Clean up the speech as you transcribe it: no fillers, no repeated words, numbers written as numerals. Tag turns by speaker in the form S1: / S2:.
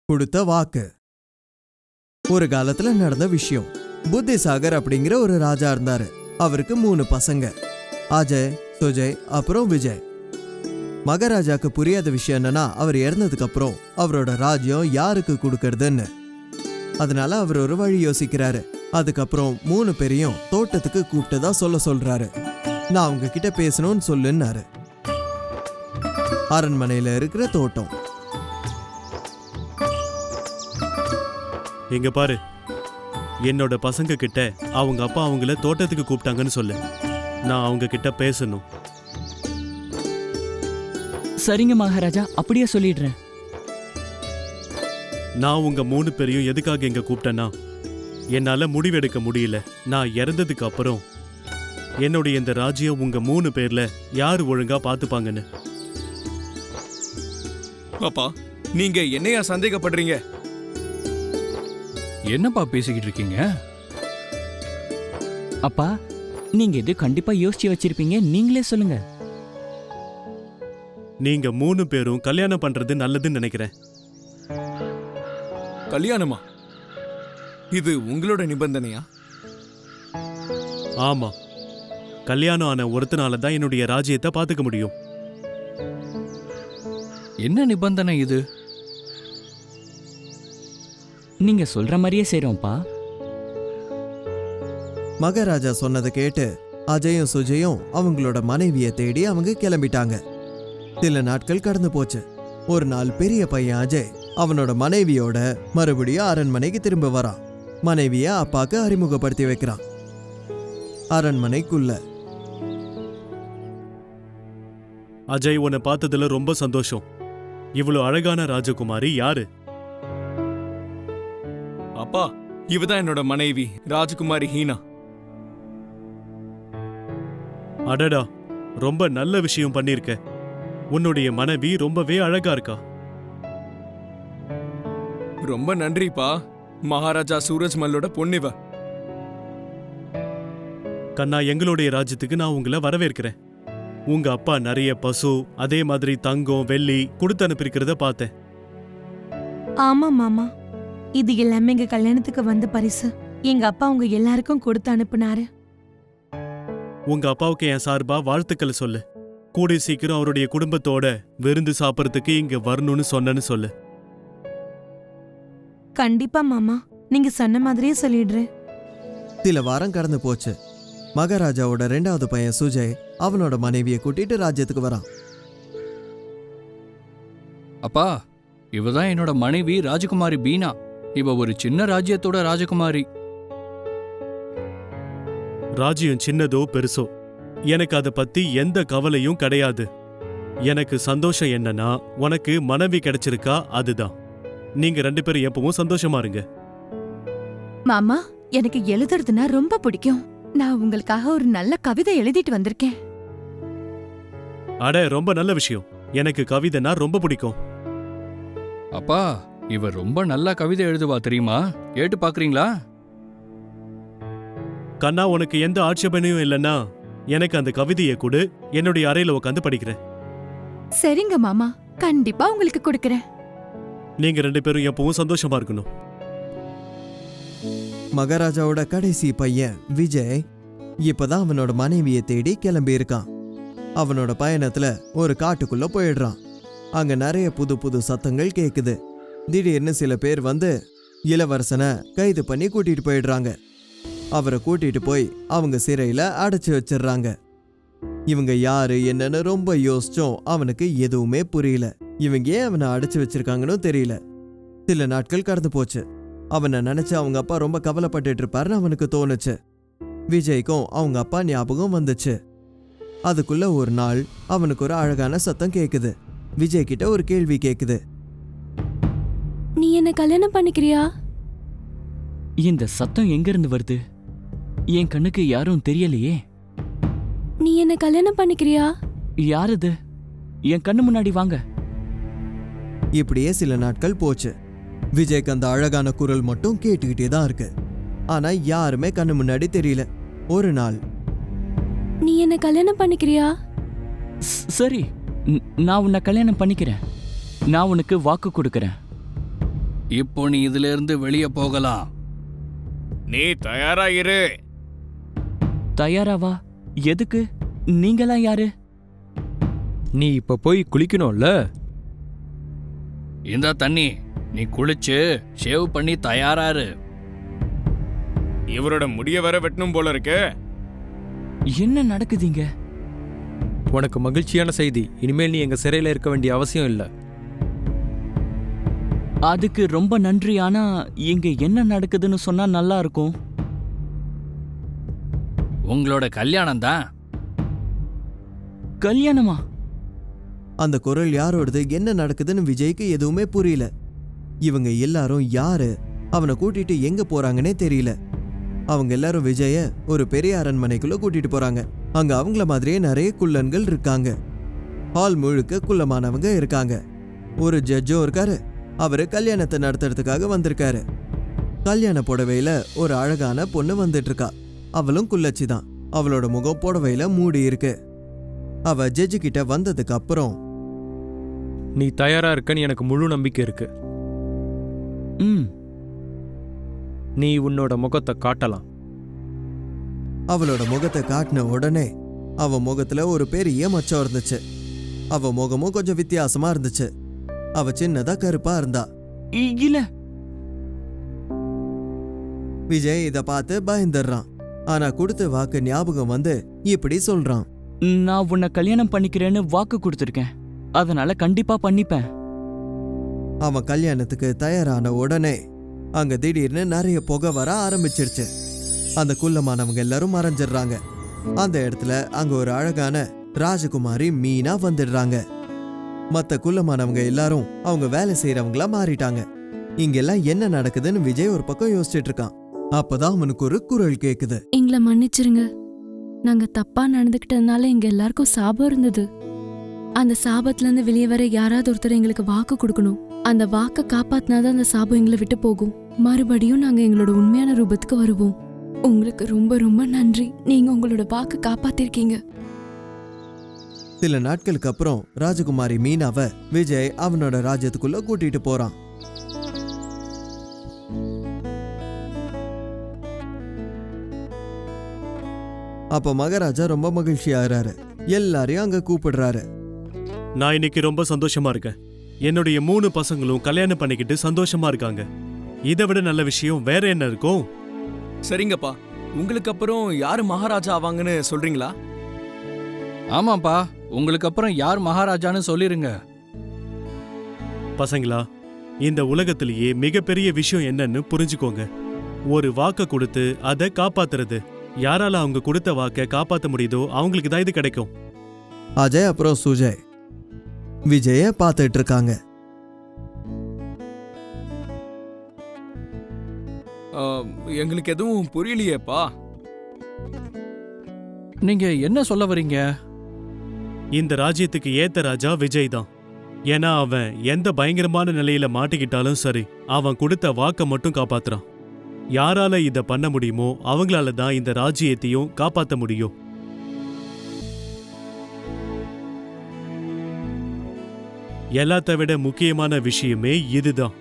S1: கொடுத்த வாக்கு. ஒரு காலத்துல நடந்த விஷயம். புத்திசாகர் அப்படிங்கிற ஒரு ராஜா இருந்தாரு. அவருக்கு 3 பசங்க, அஜய், சுஜய், அப்புறம் விஜய். மகாராஜாக்கு புரியாத விஷயம் என்னன்னா, அவர் இறந்ததுக்கு அப்புறம் அவரோட ராஜ்யம் யாருக்கு கொடுக்கறதுன்னு. அதனால அவர் ஒரு வழி யோசிக்கிறாரு. அதுக்கப்புறம் 3 பேரையும் தோட்டத்துக்கு கூப்பிட்டதா சொல்றாரு. நான் அவங்க கிட்ட பேசணும்னு சொல்லுன்னாரு. அரண்மனையில இருக்கிற தோட்டம்.
S2: எங்க பாரு, என்னோட பசங்க கிட்ட அவங்க அப்பா அவங்கள தோட்டத்துக்கு கூப்பிட்டாங்கன்னு சொல்லு. நான் அவங்க கிட்ட பேசணும்.
S3: சரிங்க மகாராஜா, அப்படியே சொல்லிடுறேன்.
S2: நான் உங்க 3 பேரையும் எதுக்காக இங்க கூப்பிட்டேன்னா, என்னால முடிவெடுக்க முடியல. நான் இறந்ததுக்கு அப்புறம் என்னுடைய இந்த ராஜ்யம் உங்க 3 பேர்ல யாரு ஒழுங்கா பாத்துப்பாங்கன்னு.
S4: அப்பா, நீங்க என்னையா சந்தேகப்படுறீங்க?
S5: என்னப்பா பேசிக்கிட்டு இருக்கீங்க?
S3: அப்பா, நீங்க எது கண்டிப்பா யோசிச்சு வச்சிருப்பீங்க, நீங்களே சொல்லுங்க.
S2: நீங்க 3 பேரும் கல்யாணம் பண்றது நல்லதுன்னு நினைக்கிறேன்.
S4: கல்யாணமா? இது உங்களோட நிபந்தனையா?
S2: ஆமா, கல்யாணம் ஆன ஒருத்தனால தான் என்னுடைய ராஜ்யத்தை பாத்துக்க முடியும்.
S5: என்ன நிபந்தனை இது?
S3: நீங்க சொல்ற மாதிரியே செய்றோம்ப்பா.
S1: மகாராஜா சொன்னதை கேட்டு அஜயும் சுஜயும் அவங்களோட மனைவியை தேடி அவங்க கிளம்பிட்டாங்க. சில நாட்கள் கடந்து போச்சு. ஒரு நாள் பெரிய பையன் அஜய் அவனோட மனைவியோட மறுபடியும் அரண்மனைக்கு திரும்ப வரான். மனைவிய அப்பாக்கு அறிமுகப்படுத்தி வைக்கிறான். அரண்மனைக்குள்ள.
S2: அஜய், உன்னை பார்த்ததுல ரொம்ப சந்தோஷம். இவ்வளவு அழகான ராஜகுமாரி யாரு?
S4: அப்பா, இவதான் என்னோட மனைவி, ராஜகுமாரி ஹீனா.
S2: அடடா, ரொம்ப நல்ல விஷயம் பண்ணிருக்க. உன்னுடைய மனைவி ரொம்பவே அழகா இருக்கா.
S4: ரொம்ப நன்றிப்பா. மகாராஜா சூரஜ்மல்லோட பொண்ணிவ.
S2: கண்ணா, எங்களுடைய ராஜ்யத்துக்கு நான் உங்களை வரவேற்கிறேன். உங்க அப்பா நிறைய பசு, அதே மாதிரி தங்கம், வெள்ளி கொடுத்து அனுப்பியிருக்கிறத பார்த்தேன்.
S6: ஆமா மாமா, இது எல்லாமே எங்க கல்யாணத்துக்கு வந்த பரிசு. எங்க அப்பா உங்க எல்லாருக்கும் கொடுத்து அனுப்புனாரு.
S2: உங்க அப்பாவுக்கு என் சார்பா வாழ்த்துக்களை சொல்லு. கூடி சீக்கிரம் அவருடைய குடும்பத்தோட விருந்து சாப்பிடறதுக்கு இங்க வரணும்னு சொன்னேன்னு சொல்லு.
S6: கண்டிப்பா மாமா, நீங்க சொன்ன மாதிரியே சொல்லிடுறேன்.
S1: சில வாரம் கடந்து போச்சு. மகாராஜாவோட 2வது பையன் சுஜய் அவனோட மனைவியை கூட்டிட்டு ராஜ்யத்துக்கு வரான்.
S5: அப்பா, இவதான் என்னோட மனைவி ராஜகுமாரி பீனா. இவ ஒரு சின்ன ராஜ்யத்தோட ராஜகுமாரி.
S2: ராஜ்யம் சின்னதோ பெருசோ எனக்கு அதை பத்தி எந்த கவலையும் கிடையாது. எனக்கு சந்தோஷம் என்னன்னா, உனக்கு மனைவி கிடைச்சிருக்கா, அதுதான். நீங்க 2 பேரும் எப்பவும் சந்தோஷமா இருங்க.
S7: மாமா, எனக்கு எழுதுறதுனா ரொம்ப பிடிக்கும். நான் உங்களுக்காக ஒரு நல்ல கவிதை எழுதிட்டு வந்திருக்கேன்.
S2: அட, ரொம்ப நல்ல விஷயம். எனக்கு கவிதைனா ரொம்ப பிடிக்கும்.
S5: அப்பா, இவ ரொம்ப நல்லா கவிதை எழுதுவா தெரியுமா? கேட்டு பாக்குறீங்களா?
S2: கண்ணா, உனக்கு எந்த ஆட்சேபனையும் இல்லைன்னா எனக்கு அந்த கவிதையை கொடு. என்னுடைய அறையில உட்காந்து படிக்கிறேன்.
S7: சரிங்க மாமா, கண்டிப்பா உங்களுக்கு கொடுக்கறேன்.
S1: நீங்க 2 பேரும் எப்பவும் சந்தோஷமா இருக்கணும். மகாராஜாவோட கடைசி பையன் விஜய் இப்பதான் அவனோட மனைவியை தேடி கிளம்பி இருக்கான். அவனோட பயணத்துல ஒரு காட்டுக்குள்ள போயிடுறான். அங்க நிறைய புது புது சத்தங்கள் கேக்குது. திடீர்னு சில பேர் வந்து இளவரசனை கைது பண்ணி கூட்டிட்டு போயிடுறாங்க. அவரை கூட்டிட்டு போய் அவங்க சிறையில அடைச்சு வச்சிடுறாங்க. இவங்க யாரு என்னன்னு ரொம்ப யோசிச்சோம். அவனுக்கு எதுவுமே புரியல. இவங்க ஏன் அவனை அடைச்சு வச்சிருக்காங்கன்னு தெரியல. சில நாட்கள் கடந்து போச்சு. அவனை நினைச்சு அவங்க அப்பா ரொம்ப கவலைப்பட்டு இருப்பாருன்னு அவனுக்கு தோணுச்சு. விஜய்க்கும் அவங்க அப்பா ஞாபகம் வந்துச்சு. அதுக்குள்ள ஒரு நாள் அவனுக்கு ஒரு அழகான சத்தம் கேக்குது. விஜய் கிட்ட ஒரு கேள்வி கேக்குது.
S6: நீ என்ன கல்யாணம் பண்ணிக்கிறியா?
S3: இந்த சத்தம் எங்க இருந்து வருது? என் கண்ணுக்கு யாரும் தெரியலையே.
S6: நீ என்ன கல்யாணம் பண்ணிக்கிறியா?
S3: யாரது? என் கண்ணு முன்னாடி வாங்க.
S1: இப்படியே சில நாட்கள் போச்சு. விஜய்க்கு அந்த அழகான குரல் மட்டும் கேட்டுக்கிட்டே தான் இருக்கு. ஆனா யாருமே கண்ணு முன்னாடி தெரியல. ஒரு நாள்,
S6: நீ என்ன கல்யாணம் பண்ணிக்கிறியா?
S3: சரி, நான் உன்னை கல்யாணம் பண்ணிக்கிறேன். நான் உனக்கு வாக்கு கொடுக்கறேன்.
S5: இப்போ நீ இதுல இருந்து வெளியே போகலாம்.
S4: நீ தயாரா இரு.
S3: தயாராவா? எதுக்கு? நீங்களாம் யாரு?
S8: நீ இப்ப போய் குளிக்கணும்ல?
S5: இந்த தண்ணி, நீ குளிச்சு ஷேவ் பண்ணி தயாராரு.
S4: இவரோட முடிய வர வெட்டணும் போல இருக்கு.
S3: என்ன நடக்குதுங்க?
S8: உனக்கு மகிழ்ச்சியான செய்தி, இனிமேல் நீ எங்க சிறையில இருக்க வேண்டிய அவசியம் இல்ல.
S3: அதுக்கு ரொம்ப நன்றி. ஆனா இங்க என்ன நடக்குதுன்னு சொன்னா நல்லா இருக்கும்.
S5: உங்களோட கல்யாணம் தான்.
S3: கல்யாணமா?
S1: அந்த குரல் யாரோடது, என்ன நடக்குதுன்னு விஜய்க்கு எதுவுமே புரியல. இவங்க எல்லாரும் யாரு, அவனை கூட்டிட்டு எங்க போறாங்கன்னே தெரியல. அவங்க எல்லாரும் விஜய ஒரு பெரிய அரண்மனைக்குள்ள கூட்டிட்டு போறாங்க. அங்க அவங்கள மாதிரியே நிறைய குள்ளன்கள் இருக்காங்க. ஹால் முழுக்க குள்ளமானவங்க இருக்காங்க. ஒரு ஜட்ஜும் இருக்காரு. அவரு கல்யாணத்தை நடத்துறதுக்காக வந்திருக்காரு. கல்யாண புடவையில ஒரு அழகான பொண்ணு வந்துட்டு இருக்கா. அவளும் குள்ளச்சி தான். அவளோட முகம் புடவையில மூடி இருக்கு. அவ ஜட்ஜு கிட்ட வந்ததுக்கு அப்புறம்,
S8: நீ தயாரா இருக்கன்னு எனக்கு முழு நம்பிக்கை இருக்கு.
S3: ம்.
S8: நீ உன்னோட முகத்தை காட்டலாம்.
S1: அவளோட முகத்தை காட்டின உடனே அவ முகத்துல ஒரு பெரிய மச்சம் இருந்துச்சு. அவ முகமும் கொஞ்சம் வித்தியாசமா இருந்துச்சு. அவ சின்னதா கருப்பா இருந்தா.
S3: இல்ல.
S1: விஜய் இத பார்த்து பயந்துடுறான். ஆனா கொடுத்த வாக்கு ஞாபகம் வந்து இப்படி சொல்றான்.
S3: நான் உன்னை கல்யாணம் பண்ணிக்கிறேன்னு வாக்கு கொடுத்துருக்கேன். அதனால கண்டிப்பா பண்ணிப்பேன்.
S1: அவன் கல்யாணத்துக்கு தயாரான உடனே அங்க திடீர்னு நிறைய புகை வர ஆரம்பிச்சிருச்சு. அந்த குள்ளமானவங்க எல்லாரும் மறைஞ்சிடுறாங்க. அந்த இடத்துல அங்க ஒரு அழகான ராஜகுமாரி மீனா வந்துடுறாங்க. மத்த குள்ளமானவங்க எல்லாரும் அவங்க வேலை செய்யறவங்களா மாறிட்டாங்க. இங்கெல்லாம் என்ன நடக்குதுன்னு விஜய் ஒரு பக்கம் யோசிச்சுட்டு இருக்கான். அப்பதான் அவனுக்கு ஒரு குரல் கேக்குது.
S9: எங்களை மன்னிச்சிருங்க, நாங்க தப்பா நடந்துக்கிட்டதுனால எங்க எல்லாருக்கும் சாபம் இருந்தது. அந்த சாபத்துல இருந்து வெளியே வர யாராவது ஒருத்தர் எங்களுக்கு வாக்கு கொடுக்கணும். அந்த வாக்கை காப்பாத்தினாதான் அந்த சாபம் எங்களை விட்டு போகும். மறுபடியும் நாங்க எங்களோட உண்மையான ரூபத்துக்கு வருவோம். உங்களுக்கு ரொம்ப ரொம்ப நன்றி. நீங்க உங்களோட வாக்கு காப்பாத்திருக்கீங்க.
S1: சில நாட்களுக்கு அப்புறம் ராஜகுமாரி மீனாவை விஜய் அவனோட ராஜ்யத்துக்குள்ள கூட்டிட்டு போறான். அப்ப மகாராஜா ரொம்ப மகிழ்ச்சியாகிறாரு. எல்லாரையும் அங்க கூப்பிடுறாரு.
S2: நான் இன்னைக்கு ரொம்ப சந்தோஷமா இருக்கேன். என்னுடைய 3 பசங்களும் கல்யாணம் பண்ணிக்கிட்டு சந்தோஷமா இருக்காங்க. இதை விட நல்ல விஷயம் வேற என்ன இருக்கும்?
S4: சரிங்கப்பா, உங்களுக்கு அப்புறம் யாரு மகாராஜா ஆவாங்கன்னு சொல்றீங்களா?
S5: ஆமாப்பா, உங்களுக்கு அப்புறம் யார் மகாராஜான்னு சொல்லிருங்க.
S2: பசங்களா, இந்த உலகத்திலேயே மிகப்பெரிய விஷயம் என்னன்னு புரிஞ்சுக்கோங்க. ஒரு வாக்க கொடுத்து அதை காப்பாத்துறது. யாரால அவங்க கொடுத்த வாக்க காப்பாத்த முடியுதோ அவங்களுக்கு தான் இது கிடைக்கும்.
S1: அஜய் அப்புறம் சுஜய் விஜய பார்த்துட்டு இருக்காங்க.
S4: எங்களுக்கு எதுவும் புரியலையேப்பா.
S5: நீங்க என்ன சொல்ல வரீங்க?
S2: இந்த ராஜ்யத்துக்கு ஏத்த ராஜா விஜய் தான். ஏன்னா அவன் எந்த பயங்கரமான நிலையில மாட்டிக்கிட்டாலும் சரி, அவன் கொடுத்த வாக்க மட்டும் காப்பாத்துறான். யாரால இத பண்ண முடியுமோ அவங்களால தான் இந்த ராஜ்யத்தையும் காப்பாத்த முடியும். எல்லாத்த விட முக்கியமான விஷயமே இதுதான்.